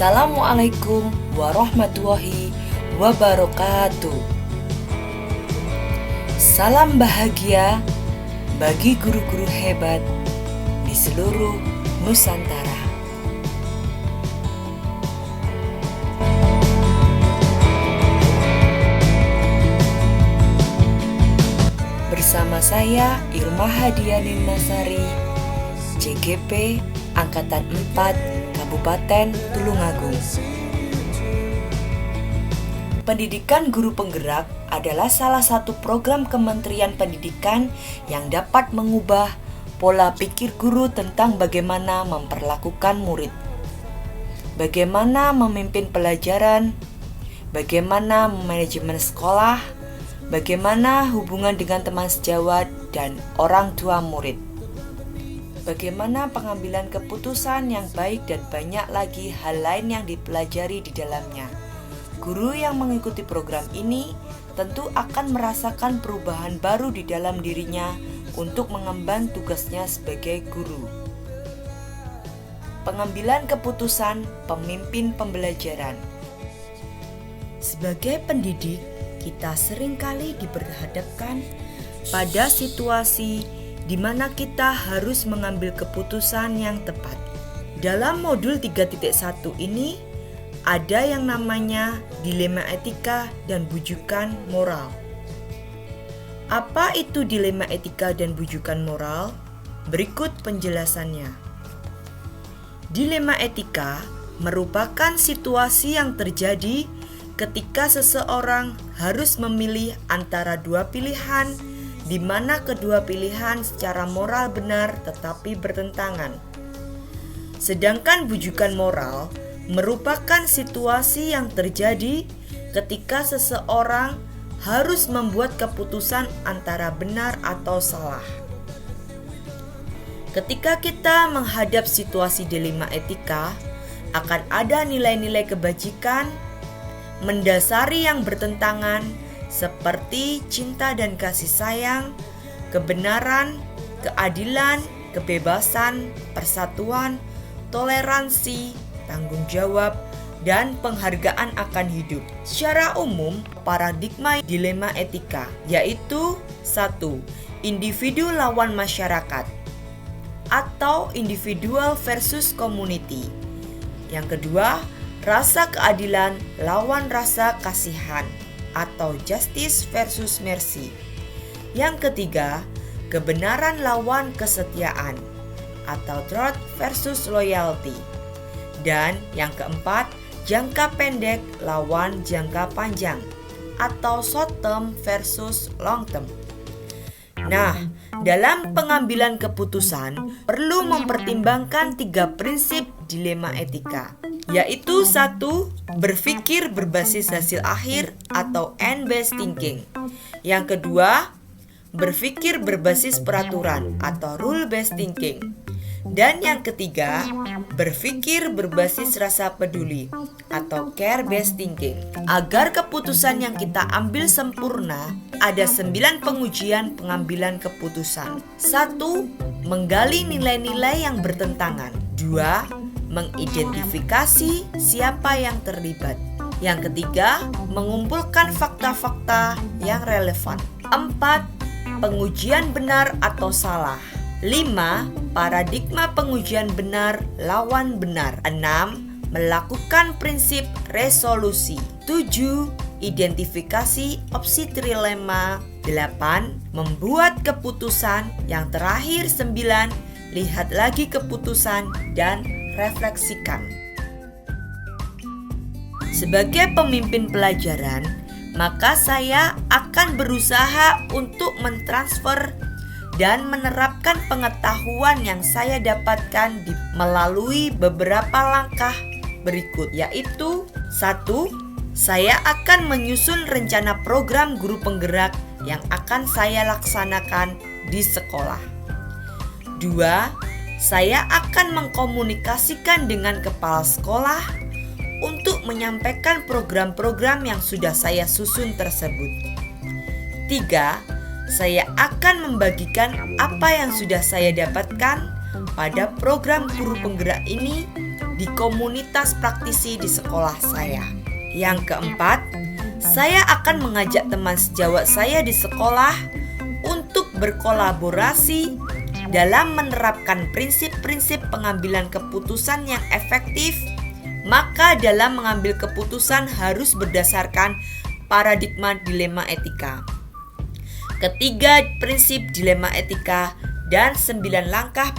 Assalamualaikum warahmatullahi wabarakatuh. Salam bahagia bagi guru-guru hebat di seluruh Nusantara. Bersama saya Irma Hadianin Nasari, CGP Angkatan 4 Kabupaten Tulungagung. Pendidikan Guru Penggerak adalah salah satu program Kementerian Pendidikan yang dapat mengubah pola pikir guru tentang bagaimana memperlakukan murid, bagaimana memimpin pelajaran, bagaimana manajemen sekolah, bagaimana hubungan dengan teman sejawat dan orang tua murid, bagaimana pengambilan keputusan yang baik, dan banyak lagi hal lain yang dipelajari di dalamnya. Guru yang mengikuti program ini tentu akan merasakan perubahan baru di dalam dirinya untuk mengemban tugasnya sebagai guru. Pengambilan keputusan pemimpin pembelajaran. Sebagai pendidik, kita seringkali diperhadapkan pada situasi di mana kita harus mengambil keputusan yang tepat. Dalam modul 3.1 ini, ada yang namanya dilema etika dan bujukan moral. Apa itu dilema etika dan bujukan moral? Berikut penjelasannya. Dilema etika merupakan situasi yang terjadi ketika seseorang harus memilih antara dua pilihan, di mana kedua pilihan secara moral benar tetapi bertentangan. Sedangkan bujukan moral merupakan situasi yang terjadi ketika seseorang harus membuat keputusan antara benar atau salah. Ketika kita menghadap situasi dilema etika, akan ada nilai-nilai kebajikan mendasari yang bertentangan seperti cinta dan kasih sayang, kebenaran, keadilan, kebebasan, persatuan, toleransi, tanggung jawab, dan penghargaan akan hidup. Secara umum, paradigma dilema etika yaitu 1. Individu lawan masyarakat atau individual versus community. Yang kedua, rasa keadilan lawan rasa kasihan atau justice versus mercy. Yang ketiga, kebenaran lawan kesetiaan atau truth versus loyalty. Dan yang keempat, jangka pendek lawan jangka panjang atau short term versus long term. Nah, dalam pengambilan keputusan perlu mempertimbangkan 3 prinsip dilema etika, yaitu 1. Berpikir berbasis hasil akhir atau end-based thinking. Yang kedua, berpikir berbasis peraturan atau rule-based thinking. Dan yang ketiga, berpikir berbasis rasa peduli atau care-based thinking. Agar keputusan yang kita ambil sempurna, ada 9 pengujian pengambilan keputusan. 1. Menggali nilai-nilai yang bertentangan. 2. Mengidentifikasi siapa yang terlibat. Yang ketiga, mengumpulkan fakta-fakta yang relevan. 4. Pengujian benar atau salah. 5. Paradigma pengujian benar lawan benar. 6. Melakukan prinsip resolusi. 7. Identifikasi opsi trilema. 8. Membuat keputusan. Yang terakhir 9. Lihat lagi keputusan dan refleksikan. Sebagai pemimpin pelajaran, maka saya akan berusaha untuk mentransfer dan menerapkan pengetahuan yang saya dapatkan melalui beberapa langkah berikut, yaitu 1. Saya akan menyusun rencana program guru penggerak yang akan saya laksanakan di sekolah. 2. Saya akan mengkomunikasikan dengan kepala sekolah untuk menyampaikan program-program yang sudah saya susun tersebut. 3. Saya akan membagikan apa yang sudah saya dapatkan pada program guru penggerak ini di komunitas praktisi di sekolah saya. Yang keempat, saya akan mengajak teman sejawat saya di sekolah untuk berkolaborasi dalam menerapkan prinsip-prinsip pengambilan keputusan yang efektif. Maka dalam mengambil keputusan harus berdasarkan paradigma dilema etika. Ketiga prinsip dilema etika dan 9 langkah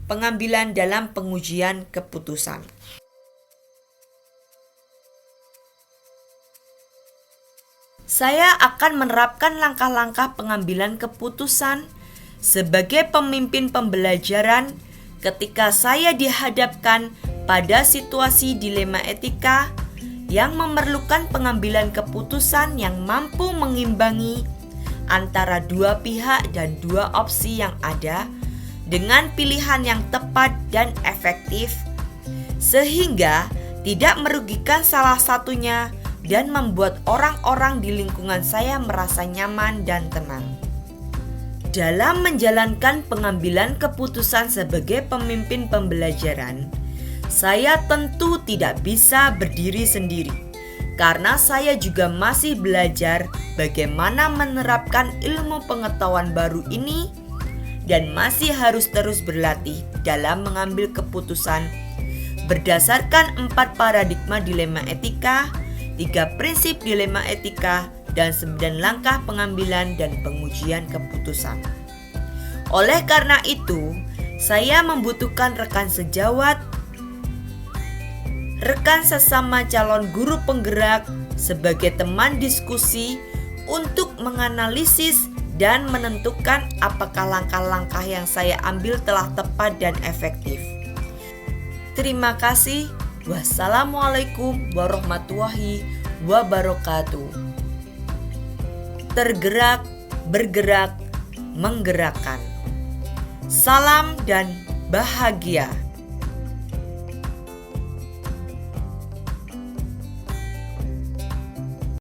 pengambilan dalam pengujian keputusan. Saya akan menerapkan langkah-langkah pengambilan keputusan sebagai pemimpin pembelajaran ketika saya dihadapkan pada situasi dilema etika yang memerlukan pengambilan keputusan yang mampu mengimbangi antara dua pihak dan dua opsi yang ada dengan pilihan yang tepat dan efektif, sehingga tidak merugikan salah satunya dan membuat orang-orang di lingkungan saya merasa nyaman dan tenang. Dalam menjalankan pengambilan keputusan sebagai pemimpin pembelajaran, saya tentu tidak bisa berdiri sendiri, karena saya juga masih belajar bagaimana menerapkan ilmu pengetahuan baru ini dan masih harus terus berlatih dalam mengambil keputusan berdasarkan 4 paradigma dilema etika, 3 prinsip dilema etika, dan 9 langkah pengambilan dan pengujian keputusan. Oleh karena itu, saya membutuhkan rekan sejawat, rekan sesama calon guru penggerak sebagai teman diskusi untuk menganalisis dan menentukan apakah langkah-langkah yang saya ambil telah tepat dan efektif. Terima kasih. Wassalamualaikum warahmatullahi wabarakatuh. Tergerak, bergerak, menggerakkan. Salam dan bahagia.